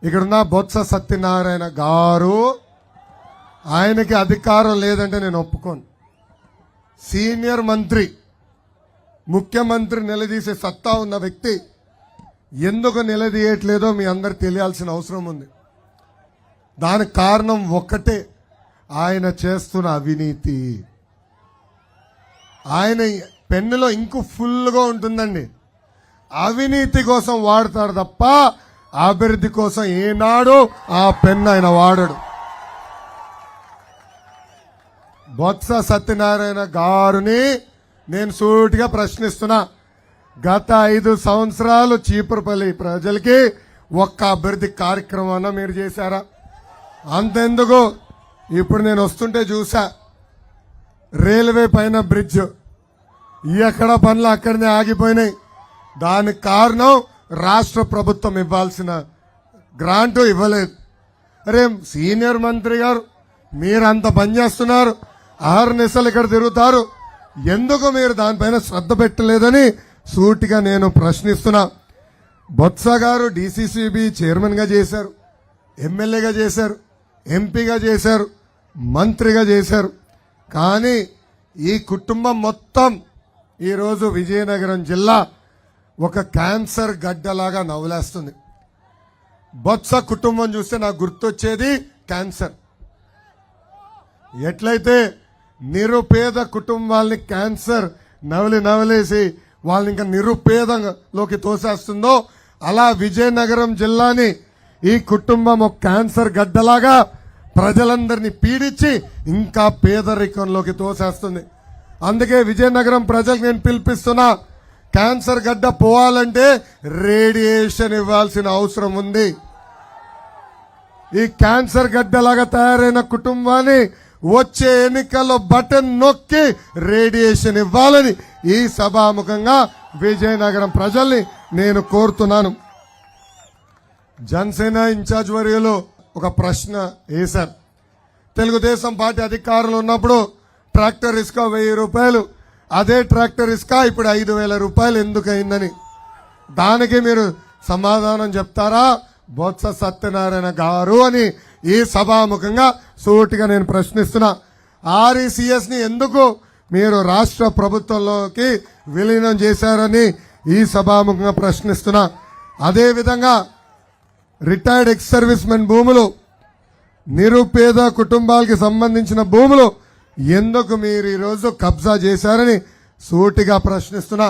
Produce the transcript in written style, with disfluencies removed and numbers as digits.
ఇక్కడున్న బొత్స సత్యనారాయణ గారు, ఆయనకి అధికారం లేదంటే నేను ఒప్పుకోను. సీనియర్ మంత్రి, ముఖ్యమంత్రి నిలదీసే సత్తా ఉన్న వ్యక్తి ఎందుకు నిలదీయట్లేదో మీ అందరు తెలియాల్సిన అవసరం ఉంది. దానికి కారణం ఒక్కటే, ఆయన చేస్తున్న అవినీతి. ఆయన పెన్నులో ఇంకు ఫుల్గా ఉంటుందండి. అవినీతి కోసం వాడతాడు తప్ప అభివృద్ధి కోసం ఏనాడు ఆ పెన్ను ఆయన వాడడు. బొత్స సత్యనారాయణ గారిని నేను సూటిగా ప్రశ్నిస్తున్నా. గత 5 సంవత్సరాలు చీపురుపల్లి ప్రజలకి ఒక్క అభివృద్ధి కార్యక్రమాన్న మీరు చేశారా? అంతెందుకు, ఇప్పుడు నేను వస్తుంటే చూసా, రైల్వే పైన బ్రిడ్జ్ ఎక్కడ పనులు అక్కడనే ఆగిపోయినాయి. దానికి కారణం రాష్ట్ర ప్రభుత్వం ఇవ్వాల్సిన గ్రాంటు ఇవ్వలేదు. అరే సీనియర్ మంత్రి గారు, మీరంత పనిచేస్తున్నారు, ఆర్నిసలు ఇక్కడ తిరుగుతారు, ఎందుకు మీరు దానిపైన శ్రద్ధ పెట్టలేదని సూటిగా నేను ప్రశ్నిస్తున్నా. బొత్స గారు డీసీసీబీ చైర్మన్గా చేశారు, ఎమ్మెల్యేగా చేశారు, ఎంపీగా చేశారు, మంత్రిగా చేశారు. కానీ ఈ కుటుంబం మొత్తం ఈరోజు విజయనగరం జిల్లా ఒక క్యాన్సర్ గడ్డలాగా నవ్వులేస్తుంది. బొత్స కుటుంబం చూస్తే నాకు గుర్తొచ్చేది క్యాన్సర్. ఎట్లయితే నిరుపేద కుటుంబాలని క్యాన్సర్ నవలేసి వాళ్ళని ఇంకా నిరుపేదలోకి తోసేస్తుందో, అలా విజయనగరం జిల్లాని ఈ కుటుంబం ఒక క్యాన్సర్ గడ్డలాగా ప్రజలందరినీ పీడించి ఇంకా పేదరికంలోకి తోసేస్తుంది. అందుకే విజయనగరం ప్రజలకు నేను పిలిపిస్తున్నా, క్యాన్సర్ గడ్డ పోవాలంటే రేడియేషన్ ఇవ్వాల్సిన అవసరం ఉంది. ఈ క్యాన్సర్ గడ్డలాగా తయారైన కుటుంబాన్ని వచ్చే ఎన్నికల్లో బటన్ నొక్కి రేడియేషన్ ఇవ్వాలని ఈ సభాముఖంగా విజయనగరం ప్రజల్ని నేను కోరుతున్నాను. జనసేన ఇన్ఛార్జ్ వర్యులు ఒక ప్రశ్న వేశారు. తెలుగుదేశం పార్టీ అధికారంలో ఉన్నప్పుడు ట్రాక్టర్ ఇసుక 1000 రూపాయలు, అదే ట్రాక్టర్ ఇసుక ఇప్పుడు 5000 రూపాయలు ఎందుకు అయిందని. దానికి మీరు సమాధానం చెప్తారా బొత్స సత్యనారాయణ గారు అని ఈ సభాముఖంగా సూటిగా నేను ప్రశ్నిస్తున్నా. ఆర్ఈసీఎస్ ని ఎందుకు మీరు రాష్ట్ర ప్రభుత్వంలోకి విలీనం చేశారని ఈ సభాముఖంగా ప్రశ్నిస్తున్నా. అదేవిధంగా రిటైర్డ్ ఎక్స్ సర్వీస్ మెన్ భూములు, నిరుపేద కుటుంబాలకి సంబంధించిన భూములు ఎందుకు మీరు ఈరోజు కబ్జా చేశారని సూటిగా ప్రశ్నిస్తున్నా.